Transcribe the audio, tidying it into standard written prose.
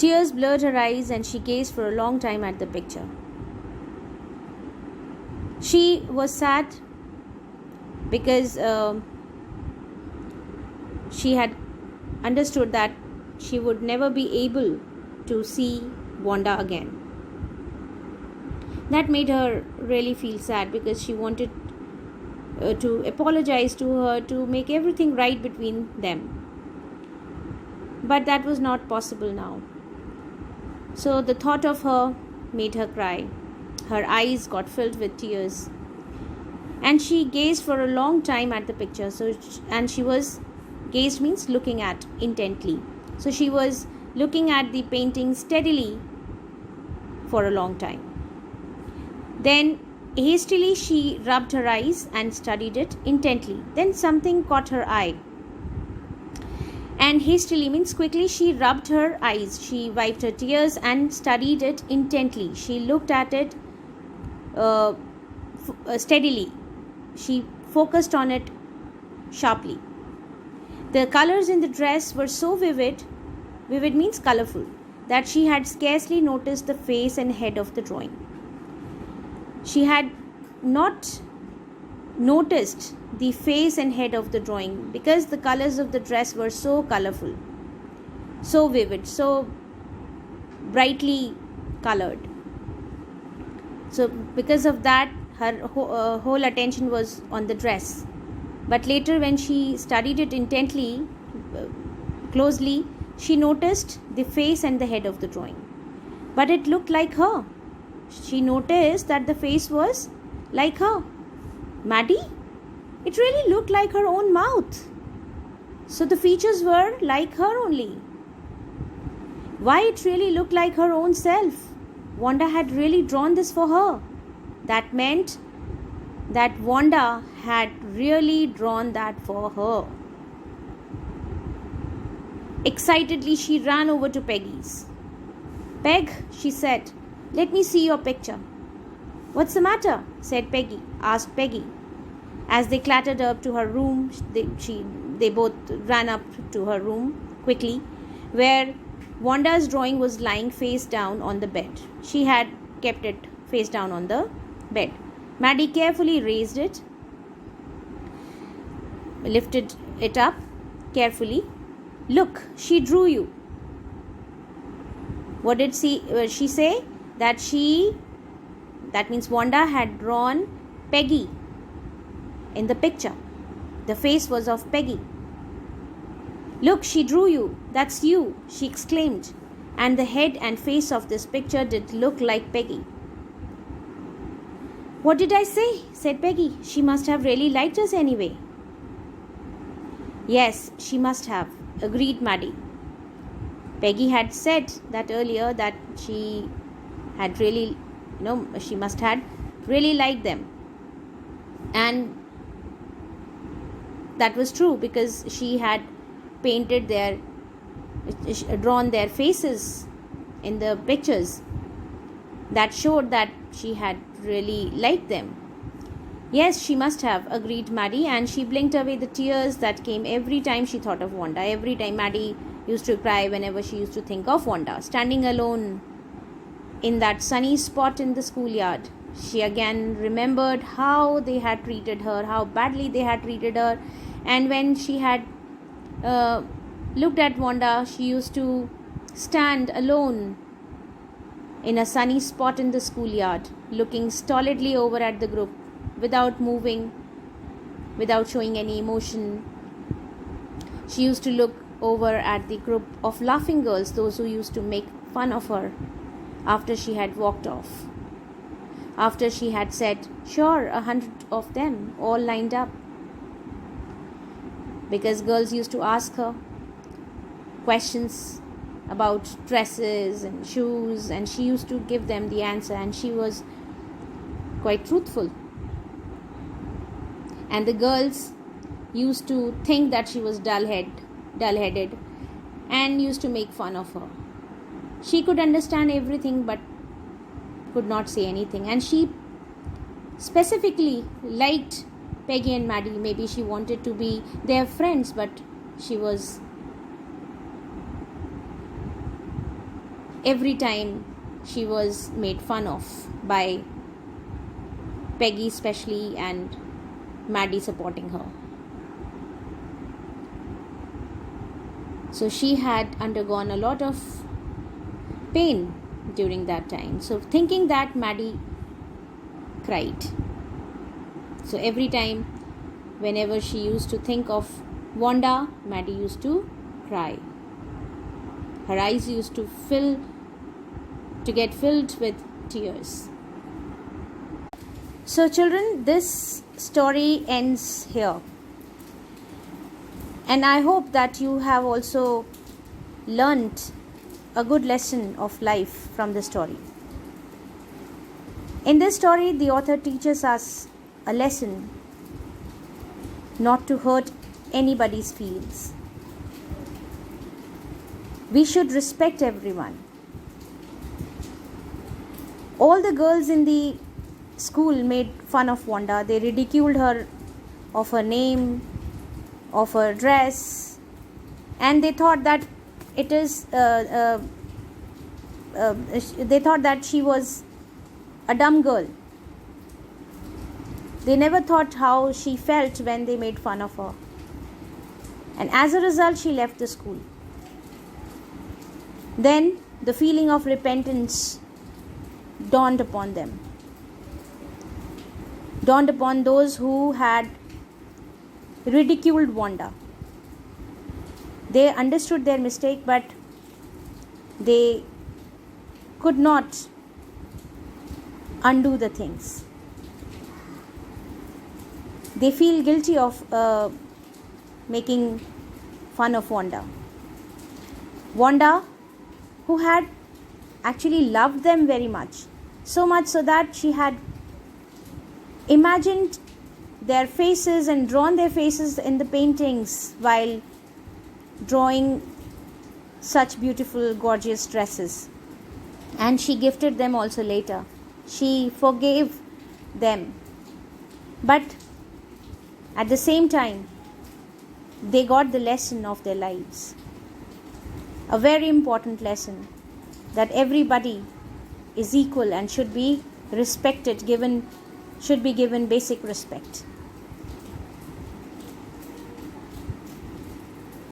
Tears blurred her eyes and she gazed for a long time at the picture. She was sad because she had understood that she would never be able to see Wanda again. That made her really feel sad because she wanted to apologize to her, to make everything right between them. But that was not possible now. So the thought of her made her cry. Her eyes got filled with tears. And she gazed for a long time at the picture. Gazed means looking at intently. So she was looking at the painting steadily for a long time. Then hastily she rubbed her eyes and studied it intently. Then something caught her eye. And hastily means quickly she rubbed her eyes. She wiped her tears and studied it intently. She looked at it steadily. She focused on it sharply. The colors in the dress were so vivid means colorful, that she had scarcely noticed the face and head of the drawing. She had not noticed the face and head of the drawing because the colors of the dress were so colorful, so vivid, so brightly colored. So because of that, her whole attention was on the dress. But later when she studied it intently, closely, she noticed the face and the head of the drawing. But it looked like her. She noticed that the face was like her. Maddie? It really looked like her own mouth. So the features were like her only. Why it really looked like her own self? Wanda had really drawn this for her. That meant that Wanda had really drawn that for her. Excitedly, she ran over to Peggy's. Peg, she said, let me see your picture. What's the matter? asked Peggy. As they clattered up to her room, they both ran up to her room quickly, where Wanda's drawing was lying face down on the bed. She had kept it face down on the bed. Maddie carefully raised it, lifted it up carefully. Look, she drew you. What did she say? That means Wanda had drawn Peggy in the picture. The face was of Peggy. Look, she drew you. That's you, she exclaimed. And the head and face of this picture did look like Peggy. What did I say? Said Peggy. She must have really liked us anyway. Yes, she must have, agreed Maddie. Peggy had said that earlier, that she had really, she must had really liked them. And that was true because she had drawn their faces in the pictures. That showed that she had really liked them. Yes, she must have, agreed Maddie, and she blinked away the tears that came every time she thought of Wanda. Every time Maddie used to cry whenever she used to think of Wanda, standing alone in that sunny spot in the schoolyard. She again remembered how they had treated her, how badly they had treated her. And when she had looked at Wanda, she used to stand alone in a sunny spot in the schoolyard, looking stolidly over at the group, without moving, without showing any emotion. She used to look over at the group of laughing girls, those who used to make fun of her after she had walked off. After she had said, sure, 100 of them all lined up. Because girls used to ask her questions about dresses and shoes, and she used to give them the answer, and she was quite truthful. And the girls used to think that she was dull-headed and used to make fun of her. She could understand everything but could not say anything. And she specifically liked Peggy and Maddie. Maybe she wanted to be their friends, but she was every time she was made fun of by Peggy especially, and Maddie supporting her. So she had undergone a lot of pain during that time. So thinking that, Maddie cried. So every time, whenever she used to think of Wanda, Maddie used to cry. Her eyes used to get filled with tears. So children, this story ends here. And I hope that you have also learnt a good lesson of life from the story. In this story, the author teaches us a lesson not to hurt anybody's feelings. We should respect everyone. All the girls in the school made fun of Wanda. They ridiculed her of her name, of her dress, and they thought that they thought that she was a dumb girl. They never thought how she felt when they made fun of her. And as a result, she left the school. Then the feeling of repentance dawned upon them. Dawned upon those who had ridiculed Wanda. They understood their mistake, but they could not undo the things. They feel guilty of making fun of Wanda. Wanda, who had actually loved them very much, so much so that she had imagined their faces and drawn their faces in the paintings while drawing such beautiful, gorgeous dresses. And she gifted them also later. She forgave them. But at the same time, they got the lesson of their lives. A very important lesson, that everybody is equal and should be respected, should be given basic respect.